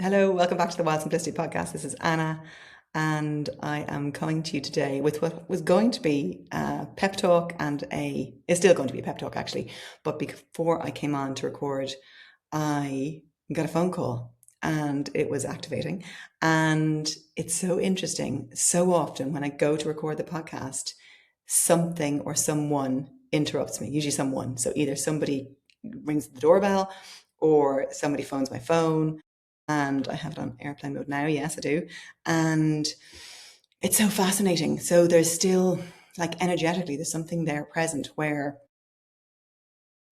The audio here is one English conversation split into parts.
Hello, welcome back to the Wild Simplicity podcast. This is Anna, and I am coming to you today with what was going to be a pep talk it's still going to be a pep talk actually. But before I came on to record, I got a phone call and it was activating. And it's so interesting. So often when I go to record the podcast, something or someone interrupts me, usually someone. So either somebody rings the doorbell or somebody phones my phone, and I have it on airplane mode now. Yes, I do. And it's so fascinating. So there's still, like, energetically, there's something there present where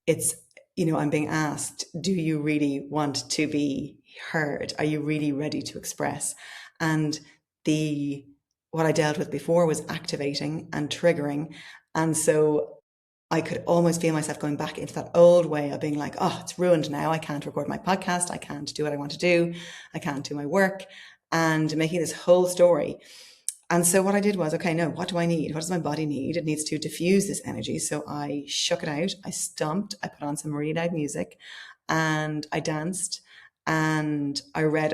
it's, I'm being asked, do you really want to be heard? Are you really ready to express? And what I dealt with before was activating and triggering. And so I could almost feel myself going back into that old way of being like, oh, it's ruined now. I can't record my podcast. I can't do what I want to do. I can't do my work, and making this whole story. And so what I did was, okay, no, what do I need? What does my body need? It needs to diffuse this energy. So I shook it out. I stomped. I put on some really loud music and I danced. And I have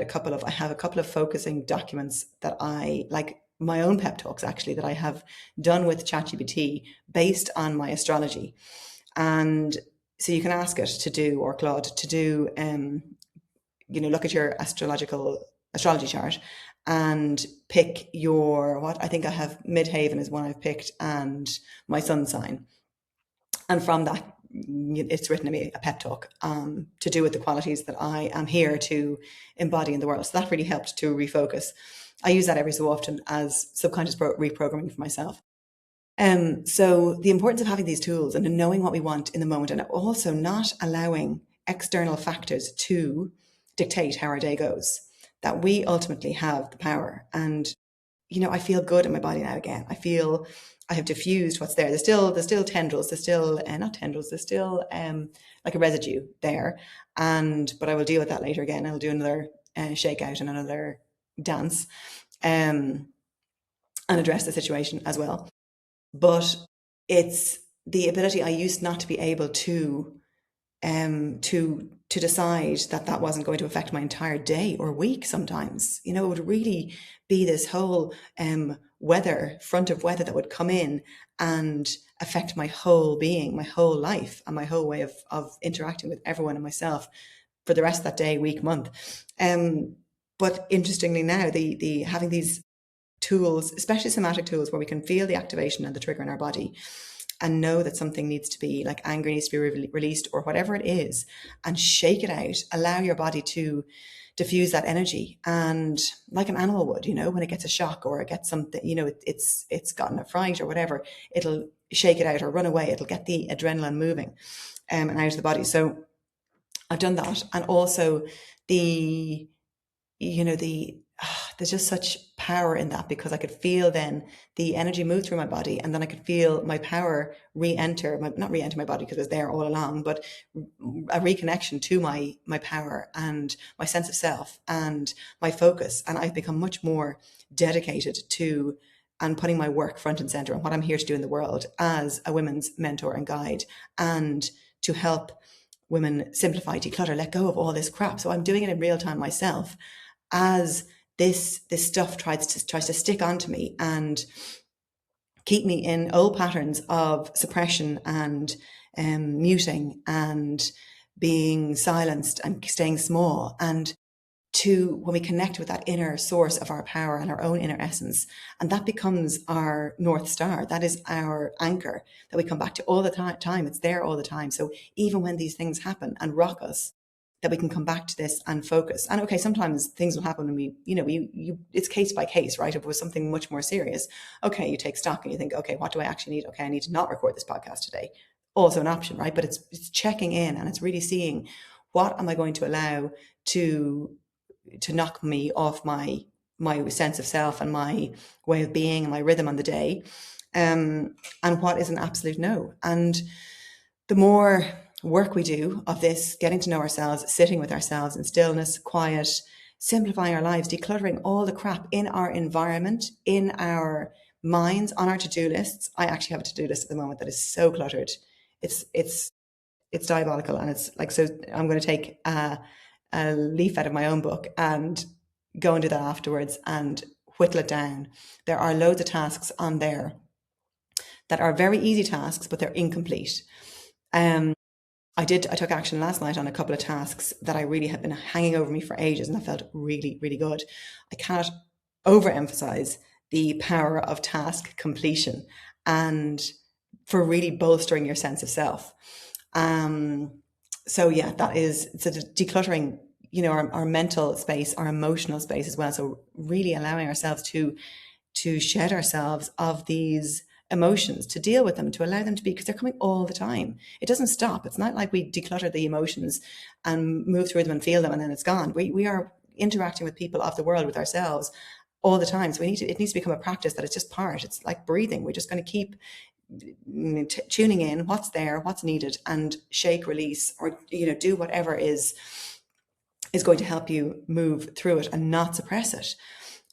a couple of focusing documents that I like, my own pep talks actually, that I have done with ChatGPT based on my astrology. And so you can ask it to do, or Claude to do, look at your astrology chart and pick what I think I have midhaven is one I've picked, and my sun sign. And from that, it's written me a pep talk to do with the qualities that I am here to embody in the world. So that really helped to refocus. I use that every so often as subconscious reprogramming for myself. So the importance of having these tools and knowing what we want in the moment, and also not allowing external factors to dictate how our day goes, that we ultimately have the power. And, I feel good in my body now again. I feel I have diffused what's there. There's still tendrils, there's still, not tendrils, there's still like a residue there. But I will deal with that later again. I'll do another shakeout and another dance and address the situation as well. But it's the ability I used not to be able to decide that wasn't going to affect my entire day or week. Sometimes, it would really be this whole front of weather that would come in and affect my whole being, my whole life, and my whole way of interacting with everyone and myself for the rest of that day, week, month. But interestingly now, the having these tools, especially somatic tools, where we can feel the activation and the trigger in our body and know that something needs to be, like, anger needs to be released or whatever it is, and shake it out, allow your body to diffuse that energy. And like an animal would, when it gets a shock or it gets something, it's gotten a fright or whatever, it'll shake it out or run away. It'll get the adrenaline moving and out of the body. So I've done that. And also there's just such power in that, because I could feel then the energy move through my body, and then I could feel my power not re-enter my body because it was there all along, but a reconnection to my power and my sense of self and my focus. And I've become much more dedicated to and putting my work front and center and what I'm here to do in the world as a women's mentor and guide, and to help women simplify, declutter, let go of all this crap. So I'm doing it in real time myself, as this stuff tries to stick onto me and keep me in old patterns of suppression and muting and being silenced and staying small. And when we connect with that inner source of our power and our own inner essence, and that becomes our North Star, that is our anchor that we come back to all the time. It's there all the time. So even when these things happen and rock us, that we can come back to this and focus. And okay, sometimes things will happen and it's case by case, right? If it was something much more serious, okay, you take stock and you think, okay, what do I actually need? Okay, I need to not record this podcast today. Also an option, right? But it's checking in, and it's really seeing, what am I going to allow to knock me off my sense of self and my way of being and my rhythm on the day, and what is an absolute no. And the more work we do of this, getting to know ourselves, sitting with ourselves in stillness, quiet, simplifying our lives, decluttering all the crap in our environment, in our minds, on our to-do lists. I actually have a to-do list at the moment that is so cluttered. It's diabolical, and it's like, so I'm going to take a leaf out of my own book and go and do that afterwards and whittle it down. There are loads of tasks on there that are very easy tasks, but they're incomplete. I took action last night on a couple of tasks that I really had been hanging over me for ages, and that felt really, really good. I cannot overemphasize the power of task completion and for really bolstering your sense of self. So yeah, that is, so decluttering, our mental space, our emotional space as well. So really allowing ourselves to shed ourselves of these emotions, to deal with them, to allow them to be, because they're coming all the time. It doesn't stop. It's not like we declutter the emotions and move through them and feel them and then it's gone. We are interacting with people of the world, with ourselves all the time. So it needs to become a practice that it's just part. It's like breathing. We're just going to keep tuning in, what's there, what's needed, and shake, release, or do whatever is going to help you move through it and not suppress it.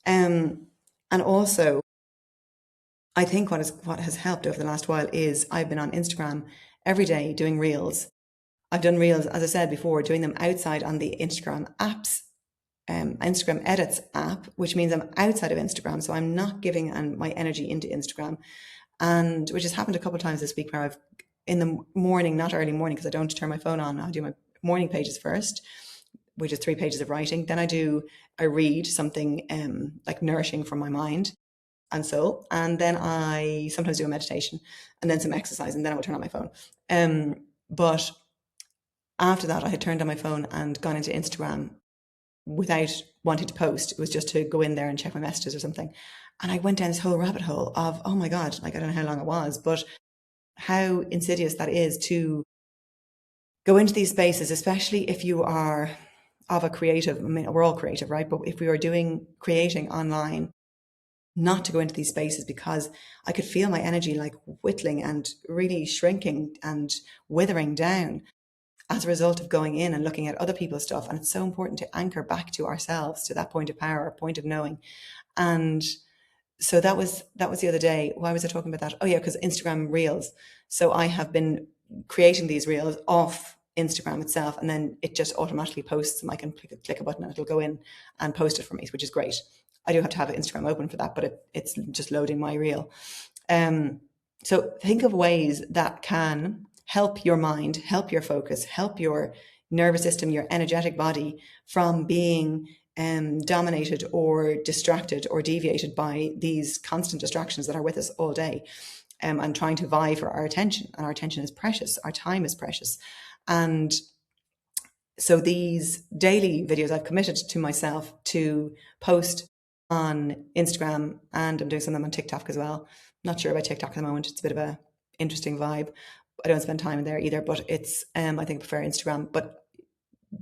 And also, I think what has helped over the last while is I've been on Instagram every day doing reels. I've done reels, as I said before, doing them outside on the Instagram apps, Instagram Edits app, which means I'm outside of Instagram. So I'm not giving my energy into Instagram, and which has happened a couple of times this week where I've, in the morning, not early morning, because I don't turn my phone on, I do my morning pages first, which is 3 pages of writing. Then I read something like nourishing for my mind and soul. And then I sometimes do a meditation and then some exercise, and then I will turn on my phone. But after that, I had turned on my phone and gone into Instagram without wanting to post. It was just to go in there and check my messages or something. And I went down this whole rabbit hole of, oh my God, like, I don't know how long it was, but how insidious that is to go into these spaces, especially if you are of a creative, I mean, we're all creative, right? But if we are creating online, not to go into these spaces, because I could feel my energy like whittling and really shrinking and withering down as a result of going in and looking at other people's stuff. And it's so important to anchor back to ourselves, to that point of power, point of knowing. And so that was the other day. Why was I talking about that? Oh yeah, because Instagram Reels. So I have been creating these reels off Instagram itself, and then it just automatically posts them. I can click a button and it'll go in and post it for me, which is great. I do have to have Instagram open for that, but it's just loading my reel. So think of ways that can help your mind, help your focus, help your nervous system, your energetic body from being dominated or distracted or deviated by these constant distractions that are with us all day, and trying to vie for our attention. And our attention is precious. Our time is precious. And so these daily videos, I've committed to myself to post on Instagram, and I'm doing some of them on TikTok as well. Not sure about TikTok at the moment. It's a bit of a interesting vibe. I don't spend time in there either, but it's, I think I prefer Instagram. But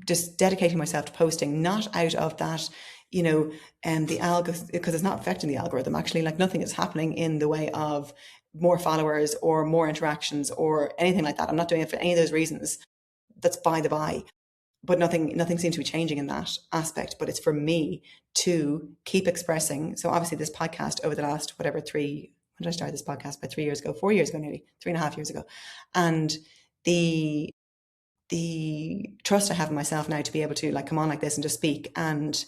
just dedicating myself to posting, not out of that, the algorithm, because it's not affecting the algorithm. Actually, like, nothing is happening in the way of more followers or more interactions or anything like that. I'm not doing it for any of those reasons. That's by the by. But nothing seems to be changing in that aspect. But it's for me to keep expressing. So obviously this podcast over the last, when did I start this podcast? About 3 years ago, 4 years ago, nearly 3.5 years ago. And the trust I have in myself now to be able to, like, come on like this and just speak. And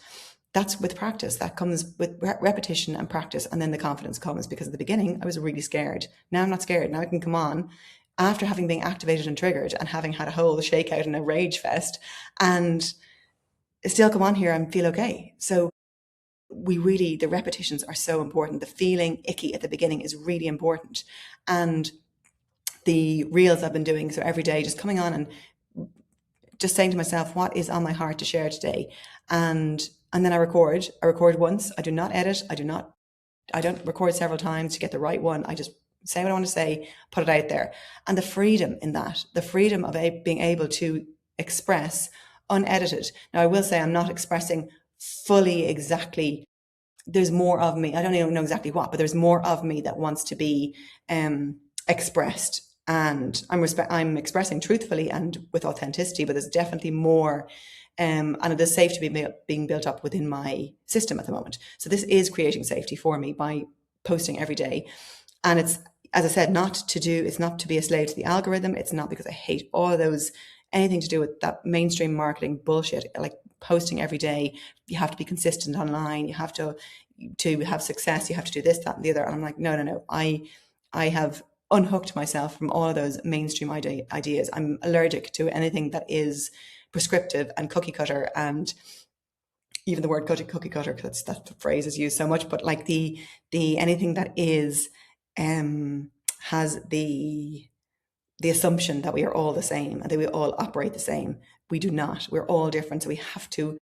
that's with practice. That comes with repetition and practice. And then the confidence comes, because at the beginning I was really scared. Now I'm not scared. Now I can come on after having been activated and triggered and having had a whole shakeout and a rage fest, and still come on here and feel okay. So the repetitions are so important. The feeling icky at the beginning is really important. And the reels I've been doing, so every day just coming on and just saying to myself, what is on my heart to share today? And then I record once. I do not edit. I don't record several times to get the right one. I just say what I want to say, put it out there. And the freedom in that, the freedom of being able to express unedited. Now, I will say I'm not expressing fully exactly. There's more of me. I don't even know exactly what, but there's more of me that wants to be expressed. And I'm expressing truthfully and with authenticity, but there's definitely more. And it is safe to be being built up within my system at the moment. So this is creating safety for me by posting every day. And it's, as I said, it's not to be a slave to the algorithm. It's not because I hate all of those anything to do with that mainstream marketing bullshit, like posting every day. You have to be consistent online. You have to have success. You have to do this, that, and the other. And I'm like, no, no, no. I have unhooked myself from all of those mainstream ideas. I'm allergic to anything that is prescriptive and cookie cutter, and even the word cookie cutter, because that phrase is used so much, but like the anything that is has the assumption that we are all the same and that we all operate the same. We do not. We're all different. So we have to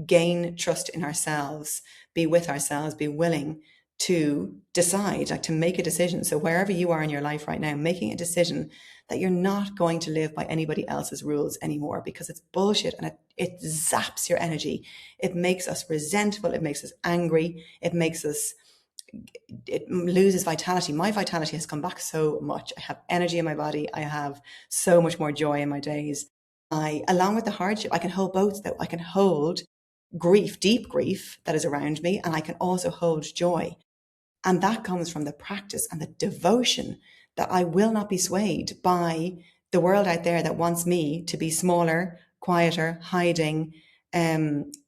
gain trust in ourselves, be with ourselves, be willing to decide, like to make a decision. So wherever you are in your life right now, making a decision that you're not going to live by anybody else's rules anymore, because it's bullshit and it zaps your energy. It makes us resentful. It makes us angry. It loses vitality. My vitality has come back so much. I have energy in my body. I have so much more joy in my days. Along with the hardship, I can hold both though. I can hold grief, deep grief that is around me, and I can also hold joy. And that comes from the practice and the devotion that I will not be swayed by the world out there that wants me to be smaller, quieter, hiding,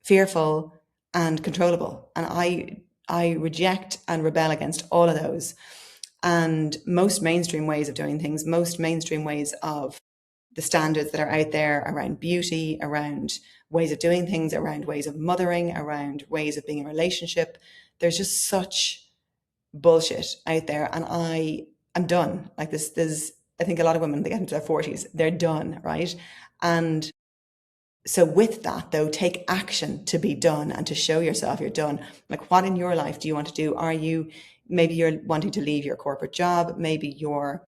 fearful, and controllable. And I reject and rebel against all of those. And most mainstream ways of doing things, most mainstream ways of the standards that are out there around beauty, around ways of doing things, around ways of mothering, around ways of being in a relationship. There's just such bullshit out there. And I'm done. Like there's, I think a lot of women, they get into their 40s, they're done, right? And so with that though, take action to be done and to show yourself you're done. Like what in your life do you want to do? Maybe you're wanting to leave your corporate job. Maybe you're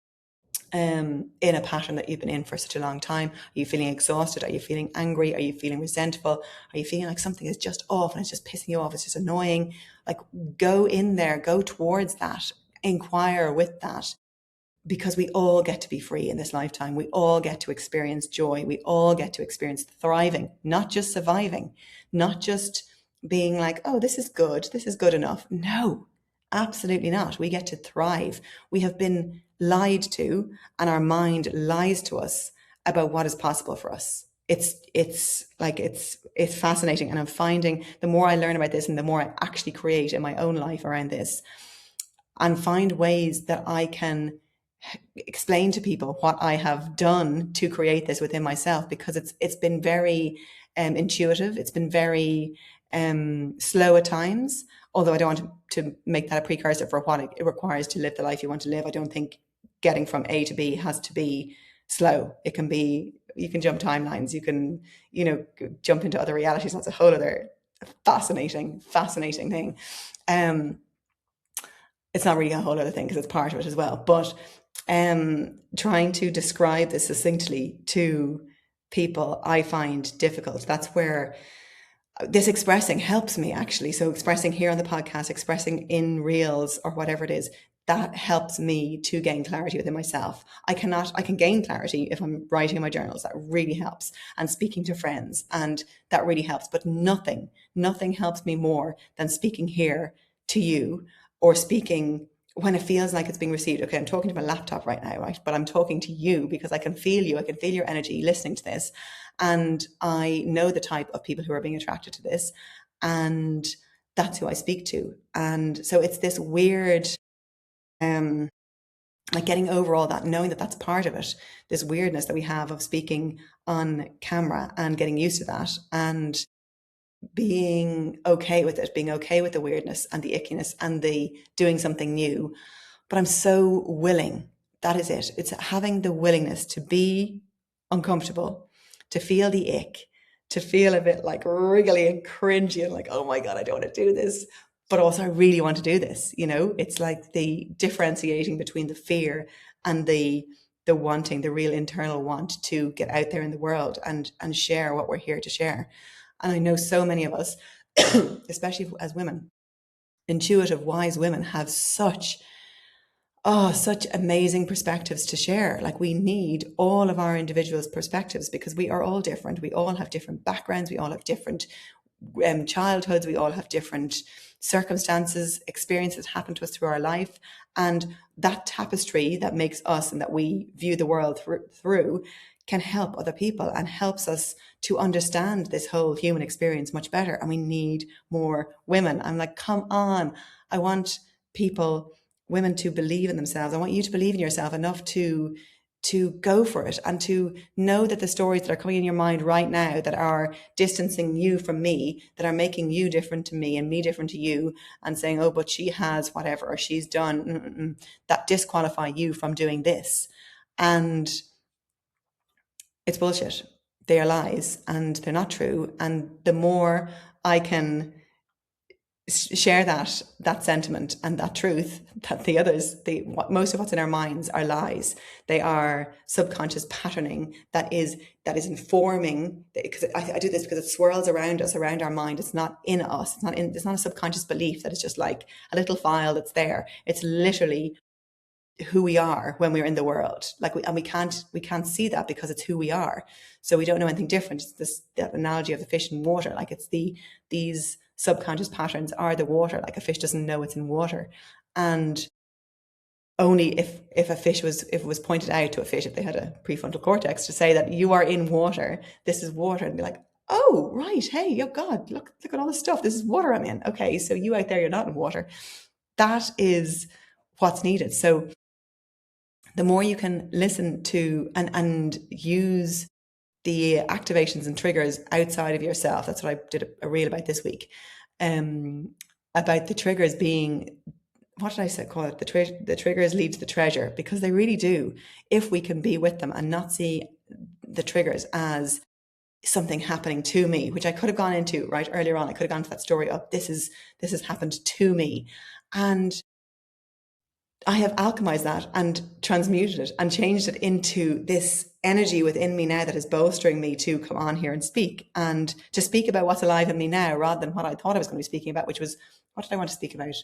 in a pattern that you've been in for such a long time. Are you feeling exhausted? Are you feeling angry? Are you feeling resentful? Are you feeling like something is just off and it's just pissing you off? It's just annoying. Like go in there, go towards that, inquire with that, because we all get to be free in this lifetime. We all get to experience joy. We all get to experience thriving, not just surviving, not just being like, oh, this is good enough. No, absolutely not. We get to thrive. We have been lied to, and our mind lies to us about what is possible for us. It's fascinating. And I'm finding the more I learn about this and the more I actually create in my own life around this and find ways that I can explain to people what I have done to create this within myself, because it's been very intuitive. It's been very slow at times, although I don't want to make that a precursor for what it requires to live the life you want to live. I don't think getting from A to B has to be slow. It can be, you can jump timelines, you can, jump into other realities. That's a whole other fascinating thing. It's not really a whole other thing because it's part of it as well. But trying to describe this succinctly to people, I find difficult. That's where this expressing helps me actually. So expressing here on the podcast, expressing in reels or whatever it is, that helps me to gain clarity within myself. I can gain clarity if I'm writing in my journals. That really helps. And speaking to friends, and that really helps. But nothing helps me more than speaking here to you, or speaking when it feels like it's being received. Okay, I'm talking to my laptop right now, right? But I'm talking to you because I can feel you. I can feel your energy listening to this. And I know the type of people who are being attracted to this. And that's who I speak to. And so it's this weird, like getting over all that, knowing that that's part of it, this weirdness that we have of speaking on camera and getting used to that, and being okay with it, being okay with the weirdness and the ickiness and the doing something new. But I'm so willing. That is it. It's having the willingness to be uncomfortable, to feel the ick, to feel a bit like wriggly and cringy and like, oh my God, I don't want to do this. But also I really want to do this. It's like the differentiating between the fear and the wanting, the real internal want to get out there in the world and share what we're here to share. And I know so many of us, especially as women, intuitive, wise women, have such amazing perspectives to share. Like we need all of our individuals' perspectives because we are all different. We all have different backgrounds. We all have different childhoods. We all have different circumstances, experiences happen to us through our life. And that tapestry that makes us and that we view the world through can help other people and helps us to understand this whole human experience much better. And we need more women. I'm like, come on. I want women to believe in themselves. I want you to believe in yourself enough to go for it and to know that the stories that are coming in your mind right now that are distancing you from me, that are making you different to me and me different to you, and saying, oh, but she has whatever, or she's done, that disqualify you from doing this. And it's bullshit. They are lies and they're not true. And the more I can share that sentiment and that truth, that the others, most of what's in our minds are lies. They are subconscious patterning that is informing, because I do this because it swirls around us, around our mind. It's not in us. It's not a subconscious belief that it's just like a little file that's there. It's literally who we are when we're in the world. We can't see that because it's who we are. So we don't know anything different. It's that analogy of the fish in water. Like it's these subconscious patterns are the water. Like a fish doesn't know it's in water. And only if it was pointed out to a fish, if they had a prefrontal cortex, to say that you are in water, this is water, and be like, oh, right, hey, oh God, look at all this stuff. This is water I'm in. Okay, so you out there, you're not in water. That is what's needed. So the more you can listen to and use the activations and triggers outside of yourself. That's what I did a reel about this week, about the triggers being, what did I call it? The triggers lead to the treasure, because they really do. If we can be with them and not see the triggers as something happening to me, which I could have gone into right earlier on. I could have gone to that story of this has happened to me. And I have alchemized that and transmuted it and changed it into this energy within me now that is bolstering me to come on here and speak, and to speak about what's alive in me now, rather than what I thought I was going to be speaking about, which was, what did I want to speak about?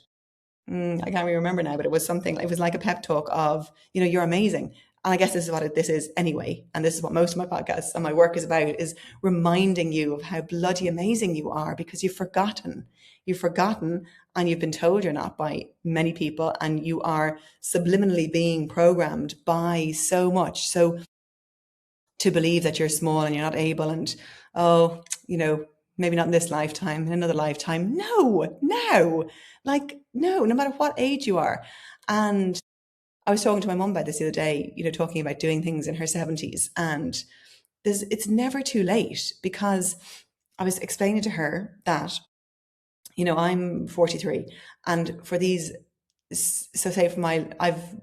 I can't really remember now, but it was like a pep talk of, you're amazing. And I guess this is what this is anyway. And this is what most of my podcasts and my work is about, is reminding you of how bloody amazing you are, because you've forgotten, and you've been told you're not by many people, and you are subliminally being programmed by so much. So to believe that you're small and you're not able, and, maybe not in this lifetime, in another lifetime. No, no matter what age you are. And I was talking to my mum about this the other day, talking about doing things in her 70s. And it's never too late, because I was explaining to her that, I'm 43. And for I've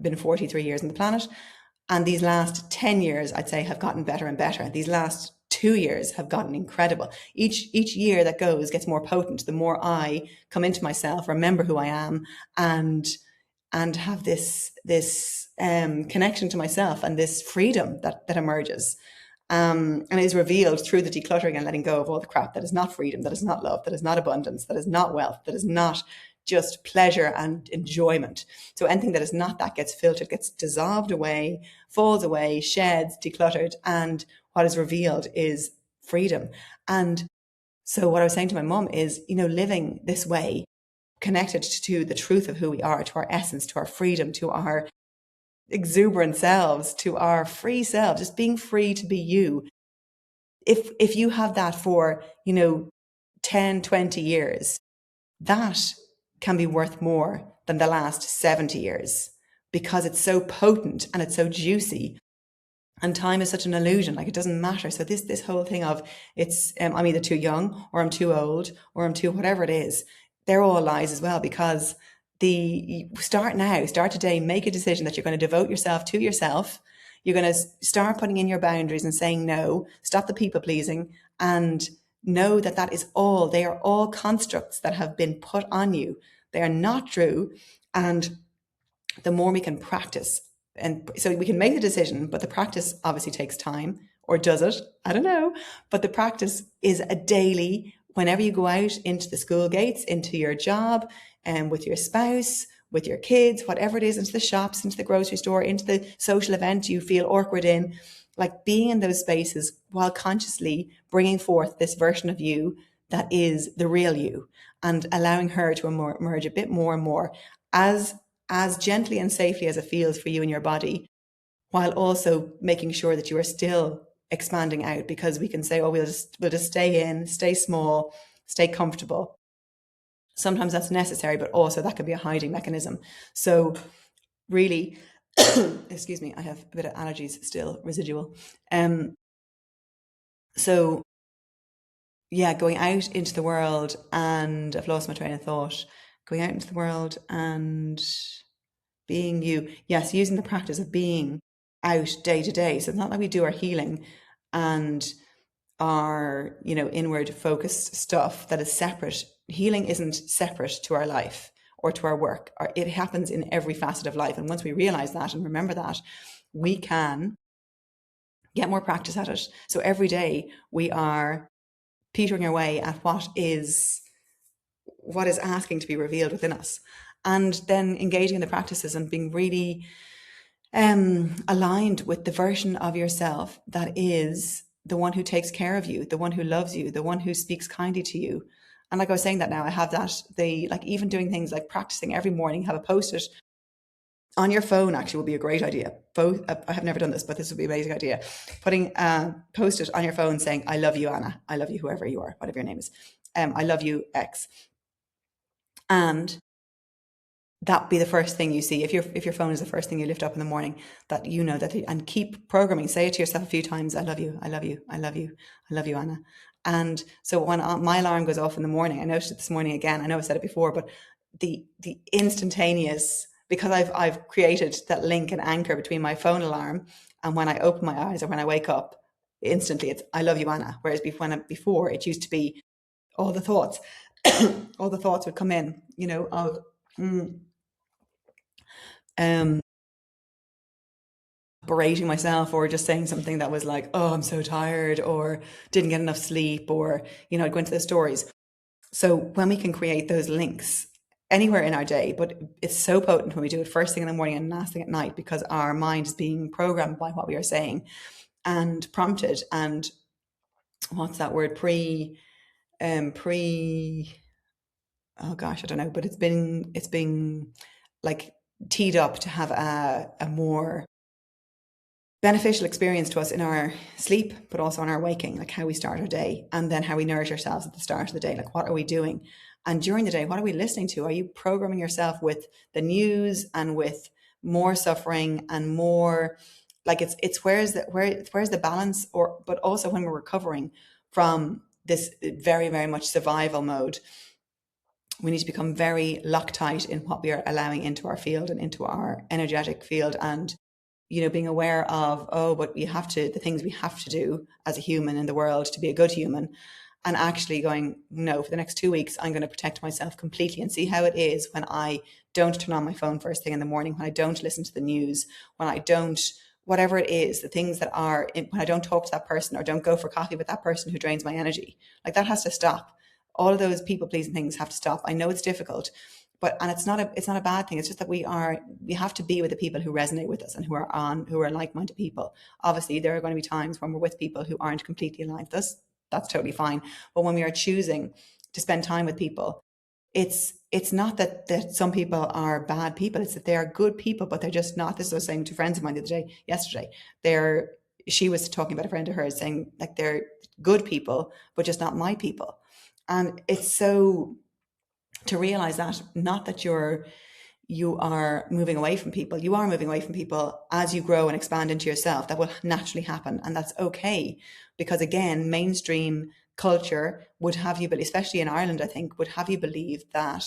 been 43 years on the planet. And these last 10 years, I'd say, have gotten better and better. These last 2 years have gotten incredible. Each year that goes gets more potent. The more I come into myself, remember who I am, and have this connection to myself and this freedom that emerges, and is revealed through the decluttering and letting go of all the crap that is not freedom, that is not love, that is not abundance, that is not wealth, that is not just pleasure and enjoyment. So anything that is not that gets filtered, gets dissolved away, falls away, sheds, decluttered, and what is revealed is freedom. And so what I was saying to my mum is, living this way, connected to the truth of who we are, to our essence, to our freedom, to our exuberant selves, to our free selves, just being free to be you. If you have that for, 10, 20 years, that can be worth more than the last 70 years, because it's so potent and it's so juicy. And time is such an illusion, like it doesn't matter. So this whole thing of I'm either too young, or I'm too old, or I'm too whatever it is, they're all lies as well, because start today, make a decision that you're going to devote yourself to yourself. You're going to start putting in your boundaries and saying no, stop the people pleasing, and know that they are all constructs that have been put on you. They are not true. And the more we can practice, and so we can make the decision, but the practice obviously takes time. Or does it? I don't know. But the practice is a daily, whenever you go out into the school gates, into your job, and with your spouse, with your kids, whatever it is, into the shops, into the grocery store, into the social event you feel awkward in, like being in those spaces while consciously bringing forth this version of you that is the real you, and allowing her to emerge a bit more and more as gently and safely as it feels for you in your body, while also making sure that you are still expanding out, because we can say, oh, we'll just stay in, stay small, stay comfortable. Sometimes that's necessary, but also that can be a hiding mechanism. So really, excuse me, I have a bit of allergies still, residual. So yeah, going out into the world, and I've lost my train of thought. Going out into the world and being you. Yes, using the practice of being out day to day. So it's not like we do our healing and our, inward focused stuff that is separate. Healing isn't separate to our life or to our work. It happens in every facet of life. And once we realize that and remember that, we can get more practice at it. So every day we are petering away at what is asking to be revealed within us, and then engaging in the practices and being really aligned with the version of yourself that is the one who takes care of you, the one who loves you, the one who speaks kindly to you. And like I was saying that now, I have that, even doing things like practicing every morning, have a post-it on your phone actually would be a great idea. Both, I have never done this, but this would be an amazing idea. Putting a post-it on your phone saying, I love you, Anna. I love you, whoever you are, whatever your name is. I love you, X. And that be the first thing you see. If your phone is the first thing you lift up in the morning, that you know that, and keep programming. Say it to yourself a few times. I love you. I love you. I love you. I love you, Anna. And so when my alarm goes off in the morning, I noticed it this morning again. I know I've said it before, but the instantaneous, because I've created that link and anchor between my phone alarm and when I open my eyes or when I wake up, instantly it's I love you, Anna. Whereas before it used to be all the thoughts, all the thoughts would come in, of berating myself, or just saying something that was like, oh, I'm so tired, or didn't get enough sleep, or, I'd go into the stories. So when we can create those links anywhere in our day, but it's so potent when we do it first thing in the morning and last thing at night, because our mind is being programmed by what we are saying and prompted. And what's that word? Oh gosh, I don't know, but it's been like teed up to have a more beneficial experience to us in our sleep, but also in our waking, like how we start our day, and then how we nourish ourselves at the start of the day. Like, what are we doing? And during the day, what are we listening to? Are you programming yourself with the news and with more suffering and more, like, it's where's the balance? Or but also when we're recovering from this very, very much survival mode, we need to become very Loctite in what we are allowing into our field and into our energetic field. And being aware of, oh, but the things we have to do as a human in the world to be a good human, and actually going, no, for the next 2 weeks, I'm going to protect myself completely, and see how it is when I don't turn on my phone first thing in the morning, when I don't listen to the news, when I don't, whatever it is, the things that are, when I don't talk to that person or don't go for coffee with that person who drains my energy, like that has to stop. All of those people pleasing things have to stop. I know it's difficult, and it's not a bad thing. It's just that we have to be with the people who resonate with us and who are like-minded people. Obviously, there are going to be times when we're with people who aren't completely aligned with us. That's totally fine. But when we are choosing to spend time with people, it's not that some people are bad people. It's that they are good people, but they're just not. This is what I was saying to friends of mine yesterday. She was talking about a friend of hers, saying like they're good people, but just not my people. And it's so, to realize that, not that you are moving away from people. You are moving away from people as you grow and expand into yourself. That will naturally happen, and that's okay. Because again, mainstream culture would have you, but especially in Ireland, I think, would have you believe that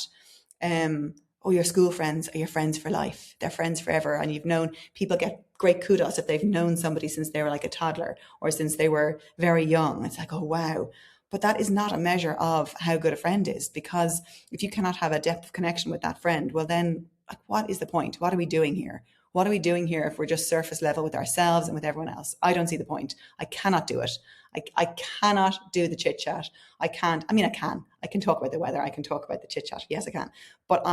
your school friends are your friends for life. They're friends forever. And people get great kudos if they've known somebody since they were like a toddler or since they were very young. It's like, oh, wow. But that is not a measure of how good a friend is, because if you cannot have a depth of connection with that friend, well then, like, what is the point? What are we doing here? What are we doing here if we're just surface level with ourselves and with everyone else? I don't see the point. I cannot do it. I cannot do the chit chat. I can't. I mean, I can. I can talk about the weather. I can talk about the chit chat. Yes, I can. But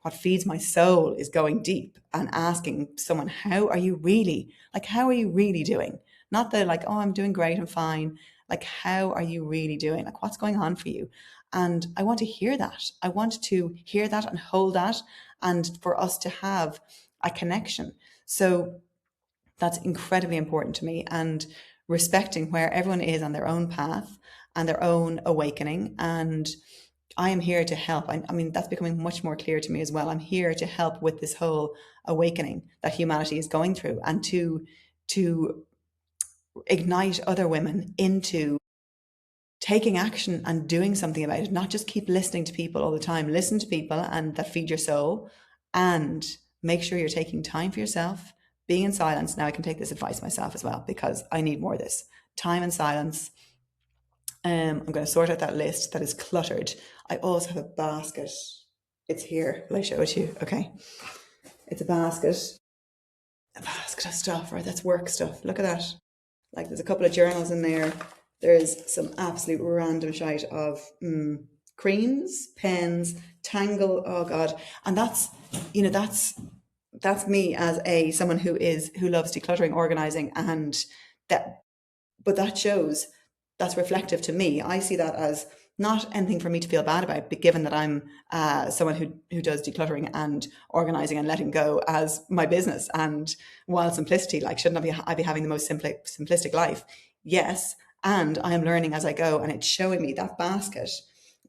what feeds my soul is going deep and asking someone, how are you really? Like, how are you really doing? Not the like, oh, I'm doing great, I'm fine. Like, how are you really doing? Like, what's going on for you? And I want to hear that. I want to hear that and hold that, and for us to have a connection. So that's incredibly important to me, and respecting where everyone is on their own path and their own awakening. And I am here to help. I mean, that's becoming much more clear to me as well. I'm here to help with this whole awakening that humanity is going through, and to ignite other women into taking action and doing something about it, not just keep listening to people all the time. Listen to people and that feed your soul, and make sure you're taking time for yourself, being in silence. Now I can take this advice myself as well, because I need more of this time and silence. I'm going to sort out that list that is cluttered. I also have a basket. It's here. Will I show it to you? Okay. It's a basket of stuff, right? That's work stuff. Look at that. Like, there's a couple of journals in there. There's some absolute random shite of creams, pens, Tangle. Oh God. And that's, that's me as someone who loves decluttering, organizing, and that, but that shows, that's reflective to me. I see that as not anything for me to feel bad about, but given that I'm someone who does decluttering and organizing and letting go as my business, and wild simplicity, like, shouldn't I be having the most simplistic life? Yes. And I am learning as I go, and it's showing me that basket.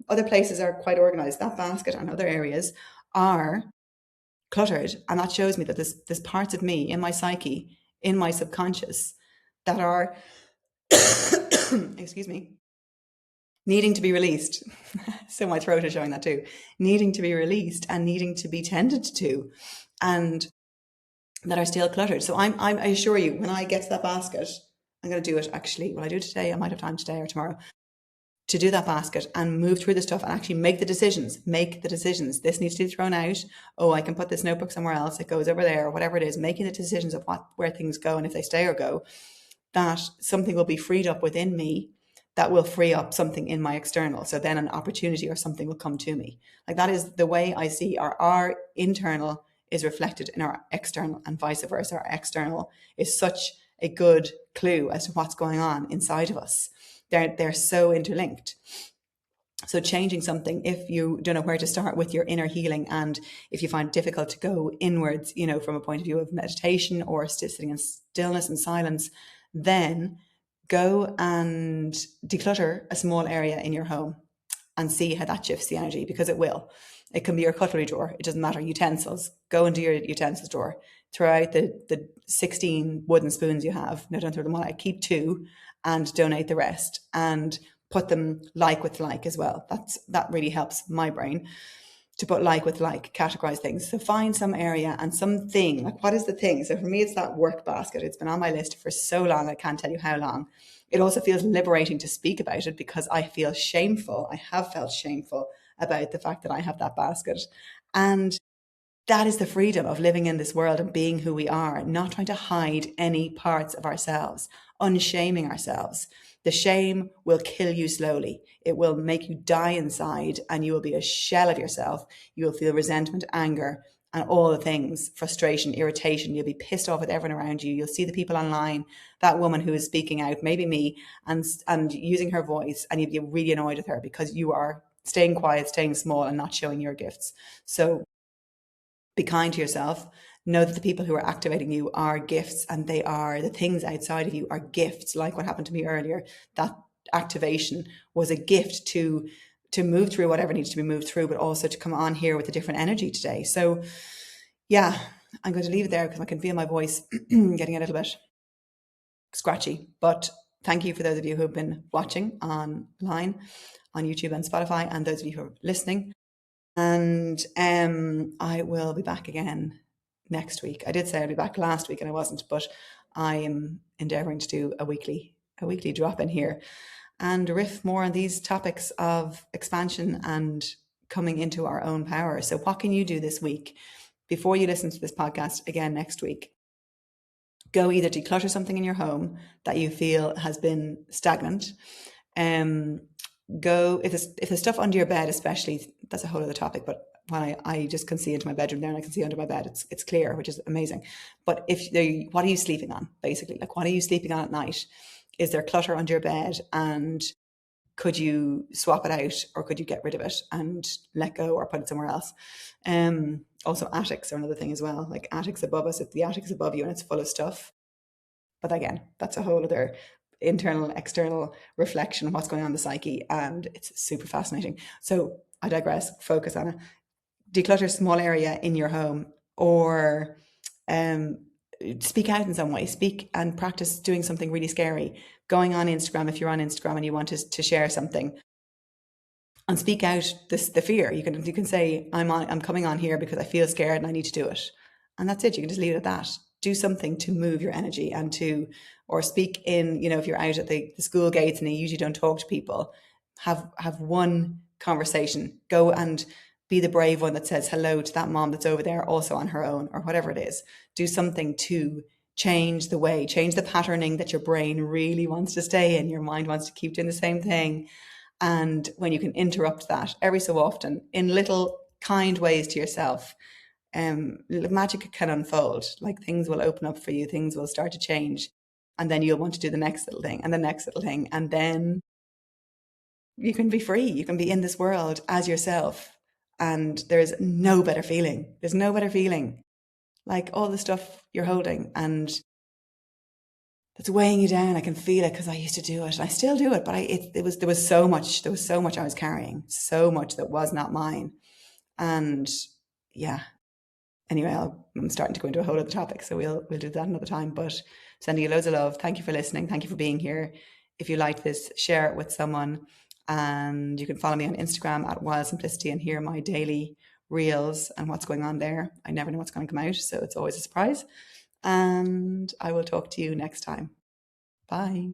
Other places are quite organized. That basket and other areas are cluttered, and that shows me that there's parts of me in my psyche, in my subconscious, that are excuse me, needing to be released. So my throat is showing that too. Needing to be released and needing to be tended to, and that are still cluttered. So I assure you, when I get to that basket, I'm going to do it actually. Will I do it today? I might have time today or tomorrow to do that basket and move through the stuff and actually make the decisions. This needs to be thrown out. Oh, I can put this notebook somewhere else. It goes over there, or whatever it is, making the decisions of where things go and if they stay or go, that something will be freed up within me that will free up something in my external. So then an opportunity or something will come to me. Like, that is the way I see our internal is reflected in our external, and vice versa. Our external is such a good clue as to what's going on inside of us. They're so interlinked. So changing something, if you don't know where to start with your inner healing, and if you find it difficult to go inwards, from a point of view of meditation or sitting in stillness and silence, then go and declutter a small area in your home and see how that shifts the energy, because it will. It can be your cutlery drawer. It doesn't matter. Utensils. Go into your utensils drawer. Throw out the 16 wooden spoons you have. No, don't throw them all out. Keep 2 and donate the rest, and put them like with like as well. That really helps my brain to put like with like, categorize things. So find some area and something. Like, what is the thing? So for me, it's that work basket. It's been on my list for so long, I can't tell you how long. It also feels liberating to speak about it, because I feel shameful. I have felt shameful about the fact that I have that basket. And that is the freedom of living in this world and being who we are, not trying to hide any parts of ourselves, unshaming ourselves. The shame will kill you slowly. It will make you die inside, and you will be a shell of yourself. You will feel resentment, anger, and all the things, frustration, irritation. You'll be pissed off with everyone around you. You'll see the people online, that woman who is speaking out, maybe me, and using her voice, and you'll be really annoyed with her because you are staying quiet, staying small, and not showing your gifts. So be kind to yourself. Know that the people who are activating you are gifts, and they are, the things outside of you are gifts. Like what happened to me earlier, that activation was a gift to move through whatever needs to be moved through, but also to come on here with a different energy today. So yeah, I'm going to leave it there because I can feel my voice getting a little bit scratchy. But thank you for those of you who have been watching online on YouTube and Spotify, and those of you who are listening. And I will be back again next week. I did say I'd be back last week and I wasn't, but I am endeavouring to do a weekly drop in here and riff more on these topics of expansion and coming into our own power. So what can you do this week before you listen to this podcast again next week? Go either declutter something in your home that you feel has been stagnant. Go, if there's stuff under your bed, especially, that's a whole other topic, but when I just can see into my bedroom there and I can see under my bed, it's clear, which is amazing. But what are you sleeping on, basically? Like, what are you sleeping on at night? Is there clutter under your bed, and could you swap it out, or could you get rid of it and let go or put it somewhere else? Also, attics are another thing as well. Like attics above us, if the attic's above you and it's full of stuff. But again, that's a whole other internal, external reflection of what's going on in the psyche, and it's super fascinating. So I digress. Focus on it. Declutter a small area in your home, or um, speak out in some way. Speak and practice doing something really scary. Going on Instagram, if you're on Instagram and you want to share something, and speak out the fear. You can say, I'm coming on here because I feel scared and I need to do it. And that's it. You can just leave it at that. Do something to move your energy, or speak in, if you're out at the school gates and you usually don't talk to people, have one conversation. Go and be the brave one that says hello to that mom that's over there also on her own, or whatever it is. Do something to change the patterning that your brain really wants to stay in. Your mind wants to keep doing the same thing. And when you can interrupt that every so often in little kind ways to yourself, magic can unfold. Like things will open up for you, things will start to change. And then you'll want to do the next little thing and the next little thing. And then you can be free. You can be in this world as yourself. And there's no better feeling. There's no better feeling. Like all the stuff you're holding and that's weighing you down. I can feel it because I used to do it. I still do it, but there was so much. There was so much I was carrying, so much that was not mine. And yeah. Anyway, I'm starting to go into a whole other topic, so we'll do that another time. But sending you loads of love. Thank you for listening. Thank you for being here. If you like this, share it with someone, and you can follow me on Instagram at Wild Simplicity and hear my daily reels and what's going on there. I never know what's going to come out, so it's always a surprise. And I will talk to you next time. Bye.